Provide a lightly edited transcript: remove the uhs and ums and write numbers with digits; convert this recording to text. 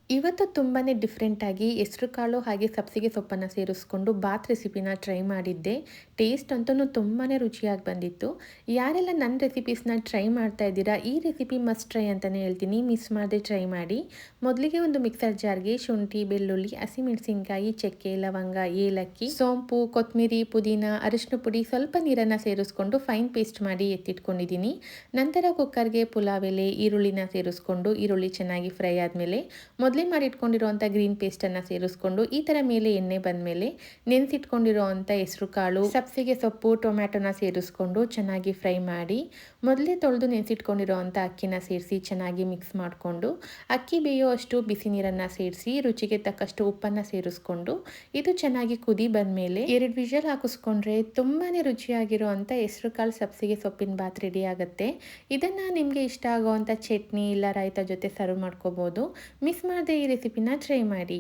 ಇವತ್ತು ತುಂಬಾ ಡಿಫ್ರೆಂಟಾಗಿ ಹೆಸರುಕಾಳು ಹಾಗೆ ಸಬ್ಸಿಗೆ ಸೊಪ್ಪನ್ನು ಸೇರಿಸ್ಕೊಂಡು ಬಾತ್ ರೆಸಿಪಿನ ಟ್ರೈ ಮಾಡಿದ್ದೆ. ಟೇಸ್ಟ್ ಅಂತೂ ತುಂಬಾ ರುಚಿಯಾಗಿ ಬಂದಿತ್ತು. ಯಾರೆಲ್ಲ ನನ್ನ ರೆಸಿಪೀಸ್ನ ಟ್ರೈ ಮಾಡ್ತಾ ಇದ್ದೀರಾ, ಈ ರೆಸಿಪಿ ಮಸ್ಟ್ ಟ್ರೈ ಅಂತಲೇ ಹೇಳ್ತೀನಿ. ಮಿಸ್ ಮಾಡದೆ ಟ್ರೈ ಮಾಡಿ. ಮೊದಲಿಗೆ ಒಂದು ಮಿಕ್ಸರ್ ಜಾರ್ಗೆ ಶುಂಠಿ, ಬೆಳ್ಳುಳ್ಳಿ, ಹಸಿಮೆಣಸಿನ್ಕಾಯಿ, ಚಕ್ಕೆ, ಲವಂಗ, ಏಲಕ್ಕಿ, ಸೋಂಪು, ಕೊತ್ತಂಬರಿ, ಪುದೀನ, ಅರಿಶಿನ ಪುಡಿ, ಸ್ವಲ್ಪ ನೀರನ್ನು ಸೇರಿಸ್ಕೊಂಡು ಫೈನ್ ಪೇಸ್ಟ್ ಮಾಡಿ ಎತ್ತಿಟ್ಕೊಂಡಿದ್ದೀನಿ. ನಂತರ ಕುಕ್ಕರ್ಗೆ ಪುಲಾವ್ ಎಲೆ, ಈರುಳ್ಳಿನ ಸೇರಿಸ್ಕೊಂಡು ಈರುಳ್ಳಿ ಚೆನ್ನಾಗಿ ಫ್ರೈ ಆದಮೇಲೆ ಮೊದಲೇ ಮಾಡಿಟ್ಕೊಂಡಿರೋವಂಥ ಗ್ರೀನ್ ಪೇಸ್ಟನ್ನು ಸೇರಿಸ್ಕೊಂಡು ಈ ಥರ ಮೇಲೆ ಎಣ್ಣೆ ಬಂದಮೇಲೆ ನೆನೆಸಿಟ್ಕೊಂಡಿರೋವಂಥ ಹೆಸರು ಕಾಳು, ಸಬ್ಸಿಗೆ ಸೊಪ್ಪು, ಟೊಮ್ಯಾಟೊನ ಸೇರಿಸ್ಕೊಂಡು ಚೆನ್ನಾಗಿ ಫ್ರೈ ಮಾಡಿ ಮೊದಲೇ ತೊಳೆದು ನೆನೆಸಿಟ್ಕೊಂಡಿರೋವಂಥ ಅಕ್ಕಿನ ಸೇರಿಸಿ ಚೆನ್ನಾಗಿ ಮಿಕ್ಸ್ ಮಾಡಿಕೊಂಡು ಅಕ್ಕಿ ಬೇಯುವಷ್ಟು ಬಿಸಿ ನೀರನ್ನು ಸೇರಿಸಿ ರುಚಿಗೆ ತಕ್ಕಷ್ಟು ಉಪ್ಪನ್ನು ಸೇರಿಸ್ಕೊಂಡು ಇದು ಚೆನ್ನಾಗಿ ಕುದಿ ಬಂದಮೇಲೆ 2 ವಿಷಲ್ ಹಾಕಿಸ್ಕೊಂಡ್ರೆ ತುಂಬಾ ರುಚಿಯಾಗಿರೋವಂಥ ಹೆಸರು ಕಾಳು ಸಬ್ಸಿಗೆ ಸೊಪ್ಪಿನ ಬಾತ್ ರೆಡಿ ಆಗುತ್ತೆ. ಇದನ್ನು ನಿಮಗೆ ಇಷ್ಟ ಆಗೋವಂಥ ಚಟ್ನಿ ಇಲ್ಲ ರಾಯ್ತ ಜೊತೆ ಸರ್ವ್ ಮಾಡ್ಕೋಬೋದು. ಮಿಸ್ ಮಾಡದೆ ಈ ರೆಸಿಪಿನ ಟ್ರೈ ಮಾಡಿ.